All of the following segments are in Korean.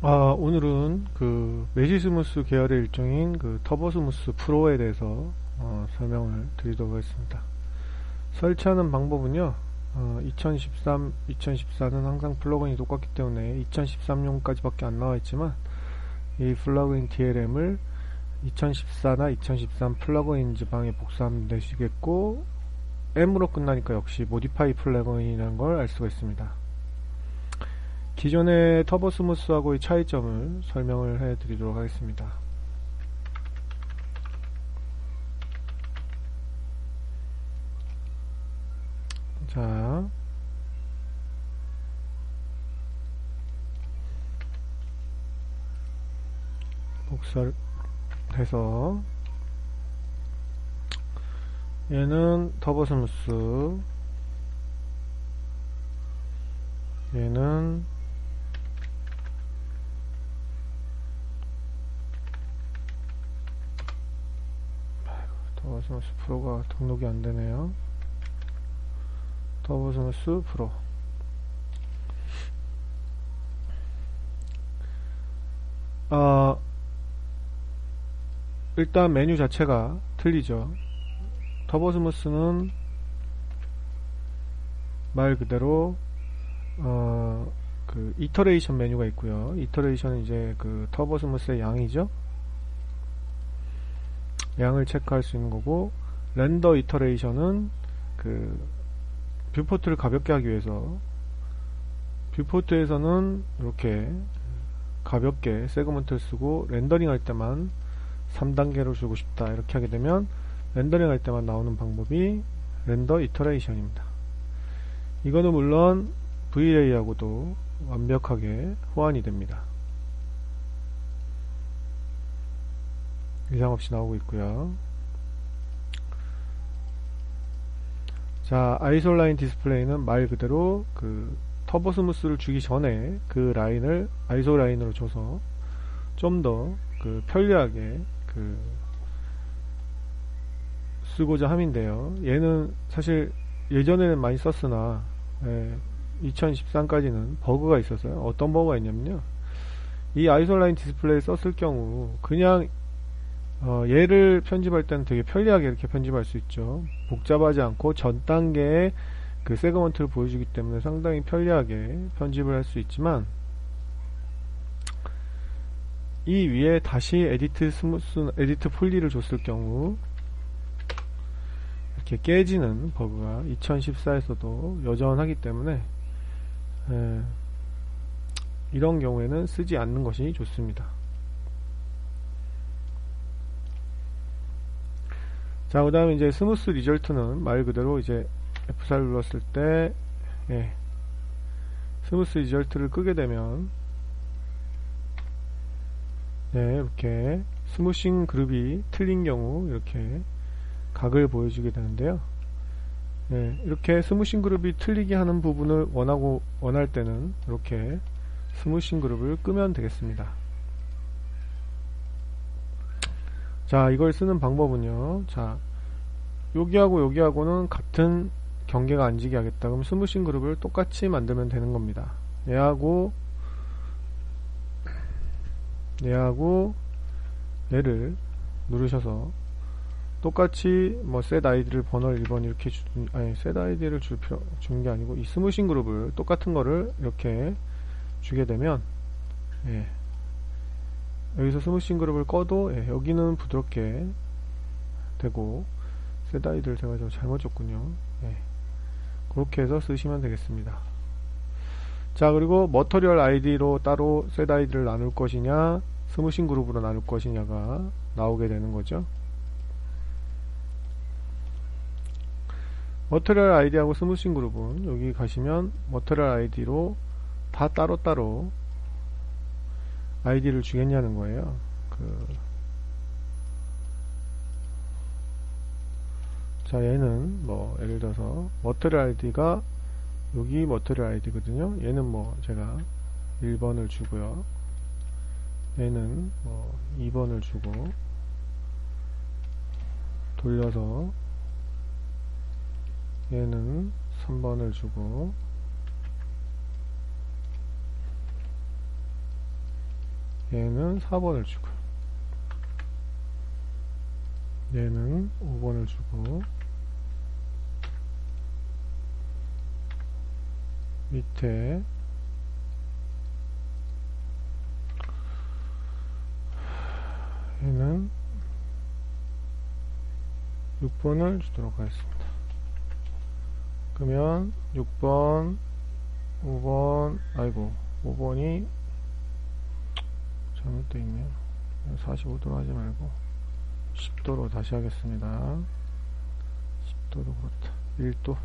오늘은 그 메시스무스 계열의 일종인 그 터보스무스 프로에 대해서 설명을 드리도록 하겠습니다. 설치하는 방법은요, 2013, 2014는 항상 플러그인이 똑같기 때문에 2013용까지밖에 안 나와 있지만 이 플러그인 DLM을 2014나 2013 플러그인즈 방에 복사하면 되시겠고, M으로 끝나니까 역시 모디파이 플러그인이라는 걸 알 수가 있습니다. 기존의 터보스무스하고의 차이점을 설명을 해드리도록 하겠습니다. 자, 복사를 해서 얘는 터보스무스, 얘는 터보스무스 프로가 등록이 안되네요. 터보스무스 프로. 일단 메뉴 자체가 틀리죠. 터보스무스는 말 그대로 그 이터레이션 메뉴가 있고요. 이터레이션은 이제 그 터보스무스의 양이죠. 양을 체크할 수 있는 거고, 렌더 이터레이션은 그 뷰포트를 가볍게 하기 위해서 뷰포트에서는 이렇게 가볍게 세그먼트를 쓰고 렌더링 할 때만 3단계로 주고 싶다 이렇게 하게 되면 렌더링 할 때만 나오는 방법이 렌더 이터레이션입니다. 이거는 물론 V-Ray하고도 완벽하게 호환이 됩니다. 이상 없이 나오고 있고요. 자, 아이솔라인 디스플레이는 말 그대로 그 터보스무스를 주기 전에 그 라인을 아이솔라인으로 줘서 좀 더 그 편리하게 그 쓰고자 함인데요. 얘는 사실 예전에는 많이 썼으나 2013까지는 버그가 있었어요. 어떤 버그가 있냐면요, 이 아이솔라인 디스플레이 썼을 경우 그냥 얘를 편집할 때는 되게 편리하게 이렇게 편집할 수 있죠. 복잡하지 않고 전 단계의 그 세그먼트를 보여주기 때문에 상당히 편리하게 편집을 할 수 있지만, 이 위에 다시 에디트 폴리를 줬을 경우 이렇게 깨지는 버그가 2014에서도 여전하기 때문에 이런 경우에는 쓰지 않는 것이 좋습니다. 자, 그 다음에 이제 스무스 리절트는 말 그대로 이제 F4를 눌렀을 때 스무스 리절트를 끄게 되면 이렇게 스무싱 그룹이 틀린 경우 이렇게 각을 보여주게 되는데요. 이렇게 스무싱 그룹이 틀리게 하는 부분을 원할 때는 이렇게 스무싱 그룹을 끄면 되겠습니다. 자, 이걸 쓰는 방법은요, 자, 여기하고 여기하고는 같은 경계가 안 지게 하겠다. 그럼 스무싱 그룹을 똑같이 만들면 되는 겁니다. 얘를 누르셔서 똑같이 뭐 set id를 번호 1번 이렇게 set id를 주는 게 아니고 이 스무싱 그룹을 똑같은 거를 이렇게 주게 되면 여기서 스무싱 그룹을 꺼도 여기는 부드럽게 되고, set id를 제가 좀 잘못 줬군요. 그렇게 해서 쓰시면 되겠습니다. 자, 그리고 머터리얼 아이디로 따로 set id를 나눌 것이냐 스무싱 그룹으로 나눌 것이냐가 나오게 되는 거죠. 머터리얼 아이디하고 스무싱 그룹은 여기 가시면 머터리얼 아이디로 다 따로따로 아이디를 주겠냐는 거예요. 자, 얘는 뭐 예를 들어서 머터리얼 아이디가 여기 머터리얼 아이디거든요. 얘는 뭐 제가 1번을 주고요. 얘는 뭐 2번을 주고, 돌려서 얘는 3번을 주고, 얘는 4번을 주고, 얘는 5번을 주고, 밑에 얘는 6번을 주도록 하겠습니다. 그러면 6번, 5번, 아이고 5번이 잘못되어 있네요. 45도로 하지 말고 10도로 다시 하겠습니다. 10도로 그렇다. 1도.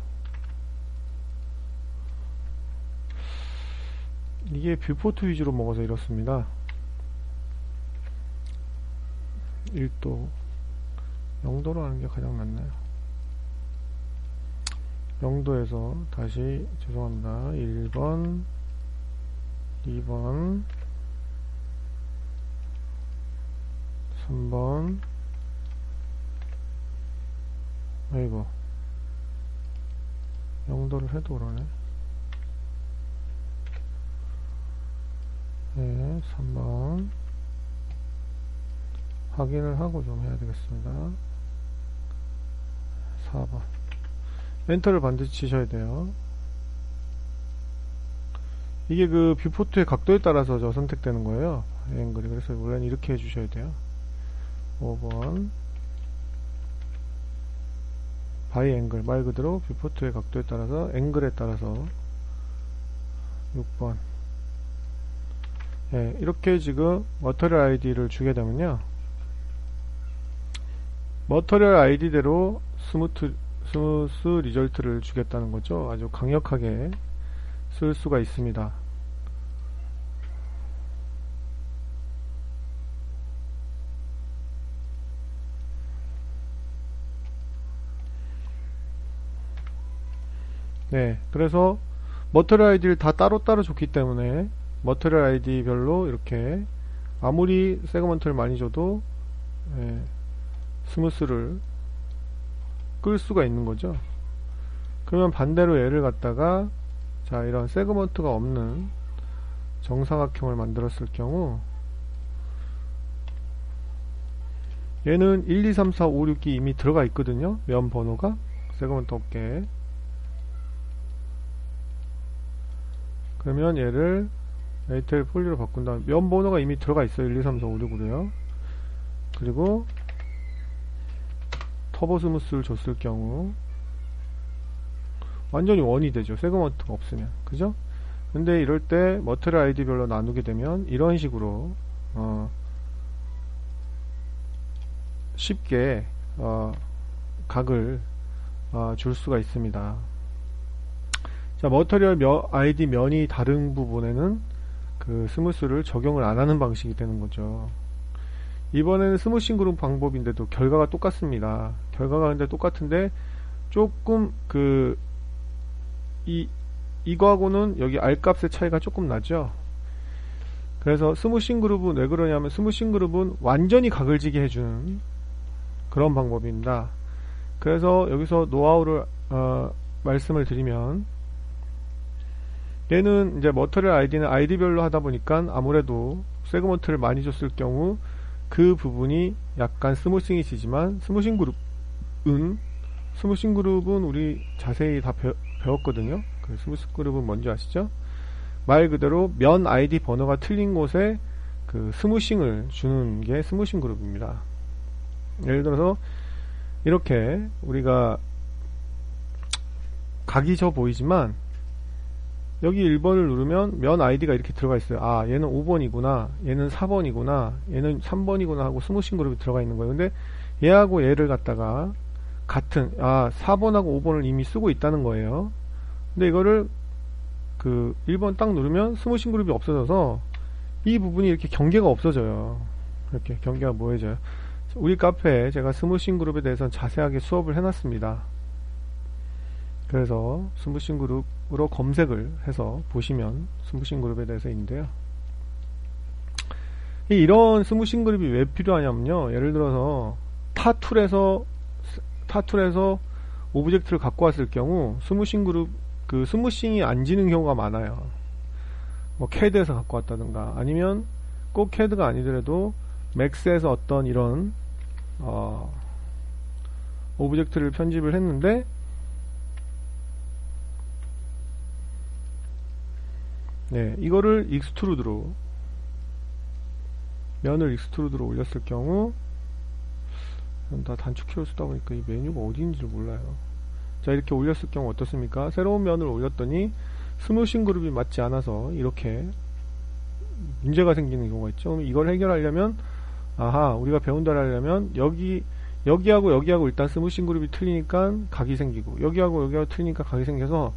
이게 뷰포트 위주로 먹어서 이렇습니다. 1도 0도로 하는 게 가장 낫나요? 0도에서 다시 죄송합니다. 1번 2번 3번 아이고 0도를 해도 그러네. 네, 3번 확인을 하고 좀 해야 되겠습니다. 4번 엔터를 반드시 치셔야 돼요. 이게 그 뷰포트의 각도에 따라서 저 선택되는 거예요. 앵글이. 그래서 원래는 이렇게 해주셔야 돼요. 5번 바이 앵글, 말 그대로 뷰포트의 각도에 따라서 앵글에 따라서 6번. 예, 이렇게 지금 머터리얼 아이디를 주게 되면요, 머터리얼 아이디대로 스무스 리절트를 주겠다는 거죠. 아주 강력하게 쓸 수가 있습니다. 네, 그래서 머터리얼 아이디를 다 따로따로 줬기 때문에 머터리얼 아이디별로 이렇게 아무리 세그먼트를 많이 줘도 스무스를 끌 수가 있는 거죠. 그러면 반대로 얘를 갖다가 자 이런 세그먼트가 없는 정사각형을 만들었을 경우 얘는 1, 2, 3, 4, 5, 6이 이미 들어가 있거든요. 면 번호가 세그먼트 없게. 그러면 얘를 ATL 폴리로 바꾼 다음 면 번호가 이미 들어가 있어요. 1, 2, 3, 4, 5, 6으로요. 그리고 터보 스무스를 줬을 경우 완전히 원이 되죠. 세그먼트가 없으면. 그죠? 근데 이럴 때 머터리얼 아이디별로 나누게 되면 이런 식으로 쉽게 각을 줄 수가 있습니다. 자, 머터리얼 아이디 면이 다른 부분에는 그 스무스를 적용을 안 하는 방식이 되는 거죠. 이번에는 스무싱 그룹 방법인데도 결과가 똑같습니다. 결과가 근데 똑같은데 조금 이거하고는 여기 R 값의 차이가 조금 나죠. 그래서 스무싱 그룹은 왜 그러냐면 스무싱 그룹은 완전히 각을 지게 해주는 그런 방법입니다. 그래서 여기서 노하우를 말씀을 드리면 얘는 이제 머터리얼 아이디는 아이디별로 하다 보니까 아무래도 세그먼트를 많이 줬을 경우 그 부분이 약간 스무싱이지만 스무싱 그룹은 우리 자세히 다 배웠거든요. 그 스무싱 그룹은 뭔지 아시죠? 말 그대로 면 아이디 번호가 틀린 곳에 그 스무싱을 주는 게 스무싱 그룹입니다. 예를 들어서 이렇게 우리가 각이 져 보이지만 여기 1번을 누르면 면 아이디가 이렇게 들어가 있어요. 아, 얘는 5번이구나, 얘는 4번이구나, 얘는 3번이구나 하고 스무싱 그룹이 들어가 있는 거예요. 근데 얘하고 얘를 갖다가 같은 4번하고 5번을 이미 쓰고 있다는 거예요. 근데 이거를 그 1번 딱 누르면 스무싱 그룹이 없어져서 이 부분이 이렇게 경계가 없어져요. 이렇게 경계가 모여져요. 우리 카페에 제가 스무싱 그룹에 대해서는 자세하게 수업을 해놨습니다. 그래서 스무싱 그룹으로 검색을 해서 보시면 스무싱 그룹에 대해서 있는데요. 이런 스무싱 그룹이 왜 필요하냐면요, 예를 들어서 타 툴에서 오브젝트를 갖고 왔을 경우 스무싱 그룹 그 스무싱이 안 지는 경우가 많아요. 뭐 캐드에서 갖고 왔다든가 아니면 꼭 CAD가 아니더라도 맥스에서 어떤 이런 오브젝트를 편집을 했는데 네, 이거를 익스트루드로 면을 익스트루드로 올렸을 경우 다 단축키로 쓰다 보니까 이 메뉴가 어디 있는지를 몰라요. 자, 이렇게 올렸을 경우 어떻습니까? 새로운 면을 올렸더니 스무싱 그룹이 맞지 않아서 이렇게 문제가 생기는 경우가 있죠. 그럼 이걸 해결하려면 우리가 배운다를 하려면 여기하고 여기하고 일단 스무싱 그룹이 틀리니까 각이 생기고 여기하고 틀리니까 각이 생겨서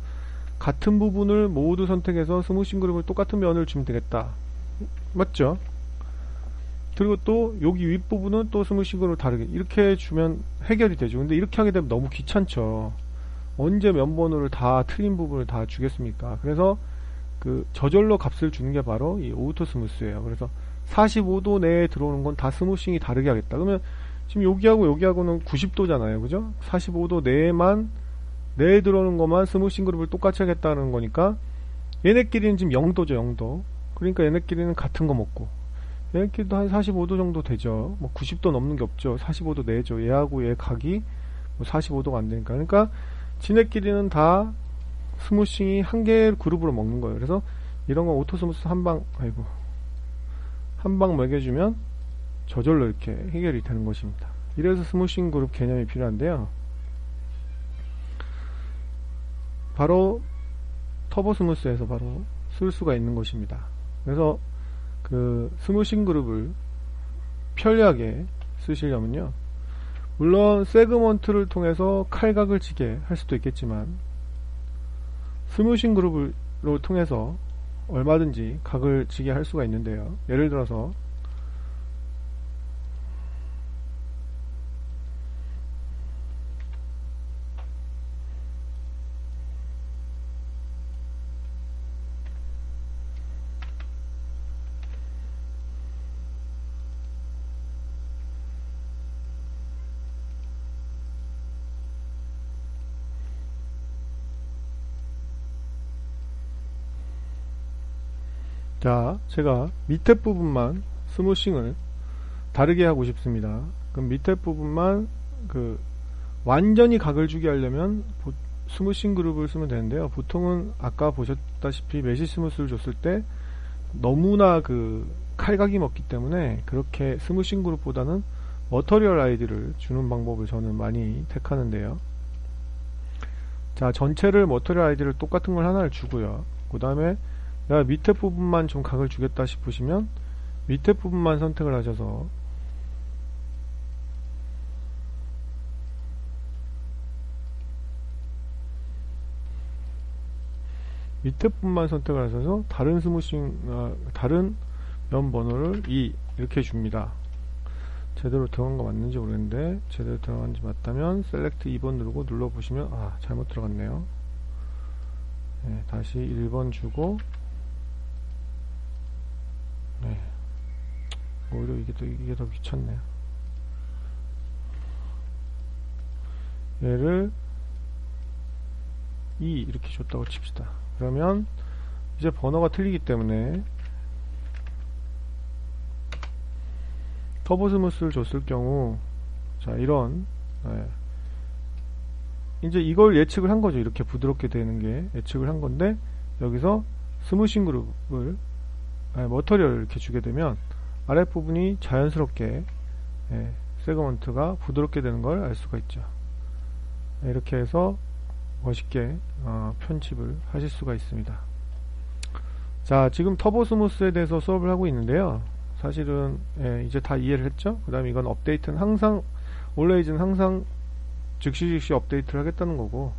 같은 부분을 모두 선택해서 스무싱 그룹을 똑같은 면을 주면 되겠다. 맞죠? 그리고 또 여기 윗부분은 또 스무싱 그룹을 다르게 이렇게 주면 해결이 되죠. 근데 이렇게 하게 되면 너무 귀찮죠. 언제 면번호를 다 틀린 부분을 다 주겠습니까? 그래서 그 저절로 값을 주는 게 바로 이 오토 스무스예요. 그래서 45도 내에 들어오는 건 다 스무싱이 다르게 하겠다. 그러면 지금 여기하고는 90도잖아요. 그죠? 45도 내에 들어오는 것만 스무싱 그룹을 똑같이 하겠다는 거니까 얘네끼리는 지금 0도죠. 0도. 그러니까 얘네끼리는 같은 거 먹고 얘네끼리도 한 45도 정도 되죠. 뭐 90도 넘는 게 없죠. 45도 내죠. 얘하고 얘 각이 뭐 45도가 안 되니까. 그러니까 지네끼리는 다 스무싱이 한 개의 그룹으로 먹는 거예요. 그래서 이런 거 오토 스무스 한 방 먹여주면 저절로 이렇게 해결이 되는 것입니다. 이래서 스무싱 그룹 개념이 필요한데요. 바로 터보 스무스에서 바로 쓸 수가 있는 것입니다. 그래서 그 스무싱 그룹을 편리하게 쓰시려면요. 물론 세그먼트를 통해서 칼각을 지게 할 수도 있겠지만 스무싱 그룹으로 통해서 얼마든지 각을 지게 할 수가 있는데요. 예를 들어서 자, 제가 밑에 부분만 스무싱을 다르게 하고 싶습니다. 그럼 밑에 부분만 완전히 각을 주게 하려면 스무싱 그룹을 쓰면 되는데요. 보통은 아까 보셨다시피 메시 스무스를 줬을 때 너무나 칼각이 먹기 때문에 그렇게 스무싱 그룹보다는 머터리얼 아이디를 주는 방법을 저는 많이 택하는데요. 자, 전체를 머터리얼 아이디를 똑같은 걸 하나를 주고요. 그 다음에 내가 밑에 부분만 좀 각을 주겠다 싶으시면 밑에 부분만 선택을 하셔서 밑에 부분만 선택을 하셔서 다른 다른 면 번호를 2 이렇게 줍니다. 제대로 들어간 거 맞는지 모르겠는데 제대로 들어간지 맞다면 셀렉트 2번 누르고 눌러보시면 잘못 들어갔네요. 네, 다시 1번 주고 네. 오히려 이게 더 귀찮네요. 얘를 2 이렇게 줬다고 칩시다. 그러면 이제 번호가 틀리기 때문에 터보 스무스를 줬을 경우 자 이런 이제 이걸 예측을 한 거죠. 이렇게 부드럽게 되는 게 예측을 한 건데 여기서 스무싱 그룹을 머터리얼을 이렇게 주게 되면 아랫부분이 자연스럽게 세그먼트가 부드럽게 되는 걸 알 수가 있죠. 이렇게 해서 멋있게 편집을 하실 수가 있습니다. 자, 지금 터보 스무스에 대해서 수업을 하고 있는데요. 사실은 이제 다 이해를 했죠. 그 다음에 이건 업데이트는 항상 올레이즈는 항상 즉시 업데이트를 하겠다는 거고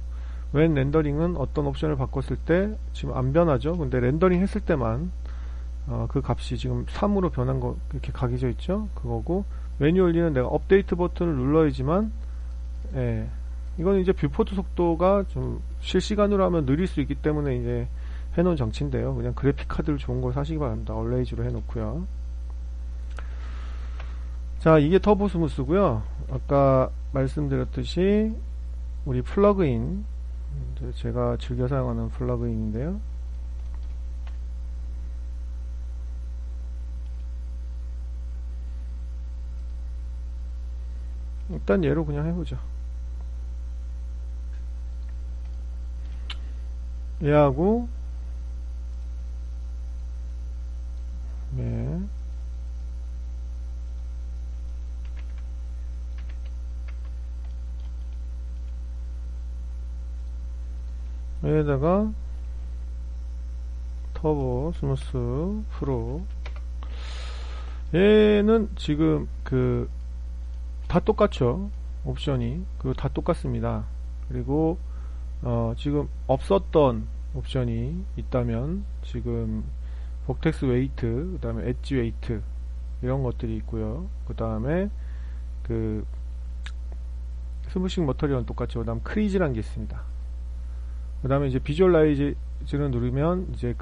웬 렌더링은 어떤 옵션을 바꿨을 때 지금 안 변하죠. 근데 렌더링 했을 때만 그 값이 지금 3으로 변한 거 이렇게 각이져 있죠. 그거고 매뉴얼리는 내가 업데이트 버튼을 눌러야지만 이건 이제 뷰포트 속도가 좀 실시간으로 하면 느릴 수 있기 때문에 이제 해놓은 장치인데요. 그냥 그래픽 카드를 좋은 걸 사시기 바랍니다. 얼레이즈로 해놓고요. 자, 이게 터보 스무스고요. 아까 말씀드렸듯이 우리 플러그인 제가 즐겨 사용하는 플러그인인데요. 일단 얘로 그냥 해보죠. 얘하고 네. 여기다가 터보 스무스 프로, 얘는 지금 다 똑같죠. 옵션이 다 똑같습니다. 그리고 지금 없었던 옵션이 있다면 지금 복텍스 웨이트, 그 다음에 엣지 웨이트 이런 것들이 있고요. 그 다음에 스무싱 머터리얼은 똑같죠. 그 다음 크리즈라는 게 있습니다. 그 다음에 이제 비주얼라이즈를 누르면 이제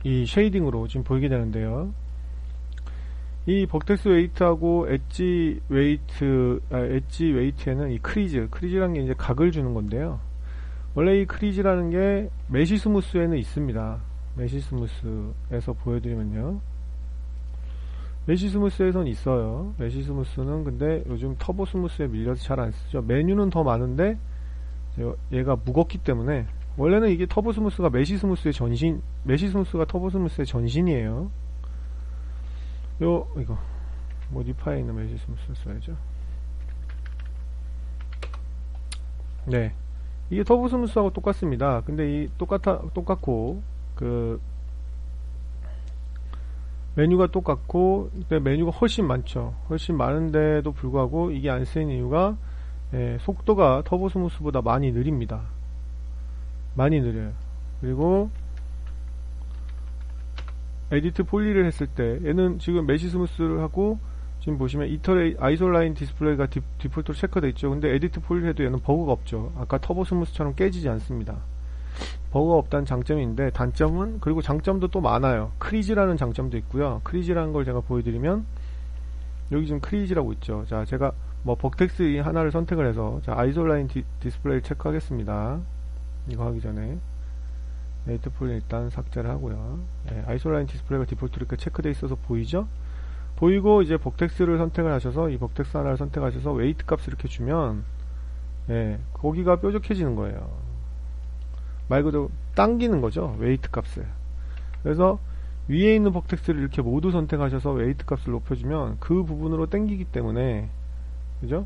이 쉐이딩으로 지금 보이게 되는데요. 이 복텍스 웨이트하고 엣지 웨이트에는 이 크리즈라는 게 이제 각을 주는 건데요. 원래 이 크리즈라는 게 메시 스무스에는 있습니다. 메시 스무스에서 보여드리면요. 메시 스무스에선 있어요. 메시 스무스는 근데 요즘 터보 스무스에 밀려서 잘 안 쓰죠. 메뉴는 더 많은데 얘가 무겁기 때문에, 원래는 이게 터보 스무스가 메시 스무스의 전신, 메시 스무스가 터보 스무스의 전신이에요. 이거 모디파이에 있는 메시 스무스 써야죠. 네, 이게 터보 스무스하고 똑같습니다. 근데 똑같고 메뉴가 똑같고, 근데 메뉴가 훨씬 많죠. 훨씬 많은데도 불구하고 이게 안 쓰이는 이유가, 속도가 터보 스무스보다 많이 느립니다. 많이 느려요. 그리고 에디트 폴리를 했을 때, 얘는 지금 메시 스무스를 하고, 지금 보시면 아이솔라인 디스플레이가 디폴트로 체크되어 있죠. 근데 에디트 폴리를 해도 얘는 버그가 없죠. 아까 터보 스무스처럼 깨지지 않습니다. 버그가 없다는 장점인데, 단점은, 그리고 장점도 또 많아요. 크리즈라는 장점도 있고요. 크리즈라는 걸 제가 보여드리면, 여기 지금 크리즈라고 있죠. 자, 제가 복텍스 이 하나를 선택을 해서, 자, 아이솔라인 디스플레이 체크하겠습니다. 이거 하기 전에 에디트 폴리 일단 삭제를 하고요. 아이솔라인 디스플레이가 디폴트로 이렇게 체크되어 있어서 보이죠? 보이고, 이제 복텍스를 선택을 하셔서, 이 복텍스 하나를 선택하셔서 웨이트 값을 이렇게 주면, 거기가 뾰족해지는 거예요. 말 그대로 당기는 거죠. 웨이트 값을. 그래서 위에 있는 복텍스를 이렇게 모두 선택하셔서 웨이트 값을 높여주면 그 부분으로 당기기 때문에, 그죠?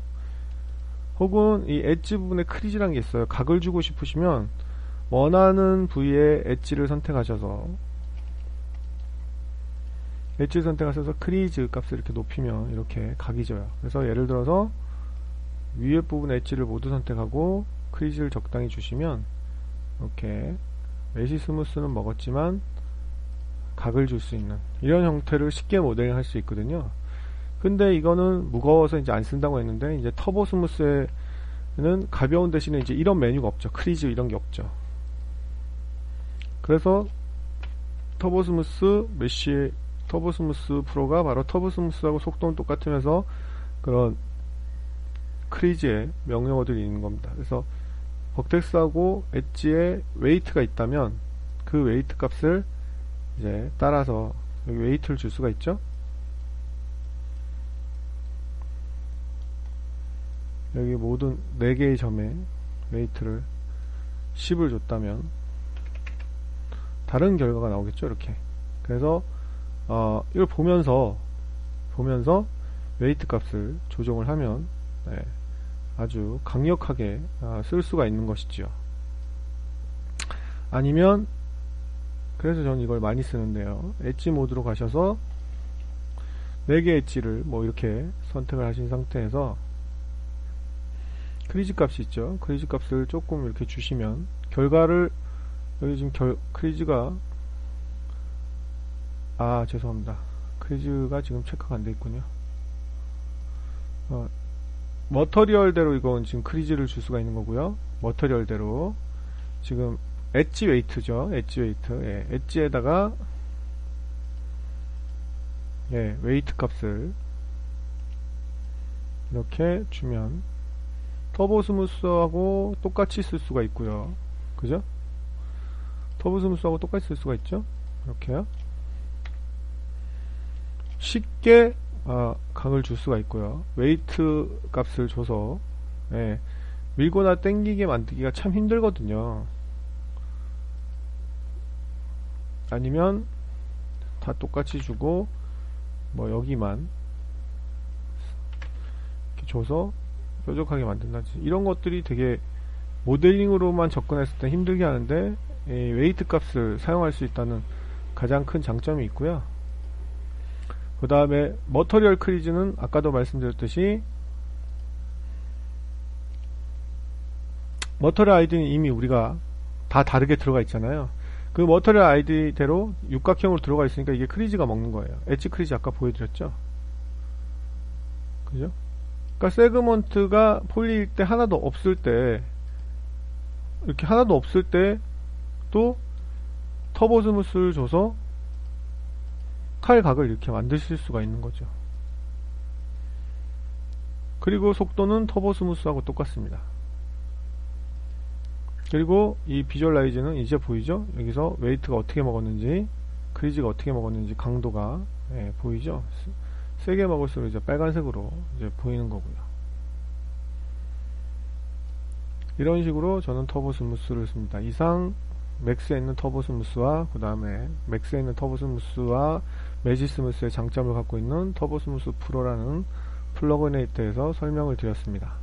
혹은 이 엣지 부분에 크리즈라는 게 있어요. 각을 주고 싶으시면 원하는 부위에 엣지를 선택하셔서 크리즈 값을 이렇게 높이면 이렇게 각이 져요. 그래서 예를 들어서 위에 부분 엣지를 모두 선택하고 크리즈를 적당히 주시면 이렇게 메시 스무스는 먹었지만 각을 줄 수 있는 이런 형태를 쉽게 모델링 할 수 있거든요. 근데 이거는 무거워서 이제 안 쓴다고 했는데, 이제 터보 스무스에는 가벼운 대신에 이제 이런 메뉴가 없죠. 크리즈 이런 게 없죠. 그래서 터보 스무스 프로가 바로 터보 스무스하고 속도는 똑같으면서 그런 크리즈의 명령어들이 있는 겁니다. 그래서 복텍스하고 엣지에 웨이트가 있다면 그 웨이트 값을 이제 따라서 여기 웨이트를 줄 수가 있죠. 여기 모든 4개의 점에 웨이트를 10을 줬다면 다른 결과가 나오겠죠. 이렇게. 그래서 이걸 보면서 웨이트 값을 조정을 하면 아주 강력하게 쓸 수가 있는 것이죠. 아니면, 그래서 저는 이걸 많이 쓰는데요. 엣지 모드로 가셔서 4개 엣지를 이렇게 선택을 하신 상태에서 크리즈 값이 있죠. 크리즈 값을 조금 이렇게 주시면 결과를, 여기 지금 크리즈가, 죄송합니다. 크리즈가 지금 체크가 안 돼 있군요. 머터리얼대로 이건 지금 크리즈를 줄 수가 있는 거고요. 머터리얼대로 지금 엣지 웨이트죠. 엣지 웨이트. 엣지에다가 웨이트 값을 이렇게 주면 터보 스무스하고 똑같이 쓸 수가 있고요. 그죠? 터보 스무스하고 똑같이 쓸 수가 있죠. 이렇게요. 쉽게 각을 줄 수가 있고요. 웨이트 값을 줘서 예, 밀거나 당기게 만들기가 참 힘들거든요. 아니면 다 똑같이 주고 뭐 여기만 이렇게 줘서 뾰족하게 만든다든지 이런 것들이 되게 모델링으로만 접근했을 때 힘들게 하는데 이 웨이트 값을 사용할 수 있다는 가장 큰 장점이 있고요. 그 다음에 머터리얼 크리즈는 아까도 말씀드렸듯이 머터리얼 아이디는 이미 우리가 다 다르게 들어가 있잖아요. 그 머터리얼 아이디대로 육각형으로 들어가 있으니까 이게 크리즈가 먹는 거예요. 엣지 크리즈 아까 보여드렸죠. 그죠? 그러니까 세그먼트가 폴리일 때 하나도 없을 때 이렇게 하나도 없을 때 또 터보 스무스를 줘서 칼각을 이렇게 만드실 수가 있는 거죠. 그리고 속도는 터보 스무스하고 똑같습니다. 그리고 이 비주얼라이즈는 이제 보이죠? 여기서 웨이트가 어떻게 먹었는지, 크리즈가 어떻게 먹었는지 강도가 보이죠? 세게 먹을수록 이제 빨간색으로 이제 보이는 거고요. 이런 식으로 저는 터보 스무스를 씁니다. 이상 맥스에 있는 터보 스무스와 그 다음에 맥스에 있는 터보 스무스와 매지 스무스의 장점을 갖고 있는 터보 스무스 프로라는 플러그인에 대해서 설명을 드렸습니다.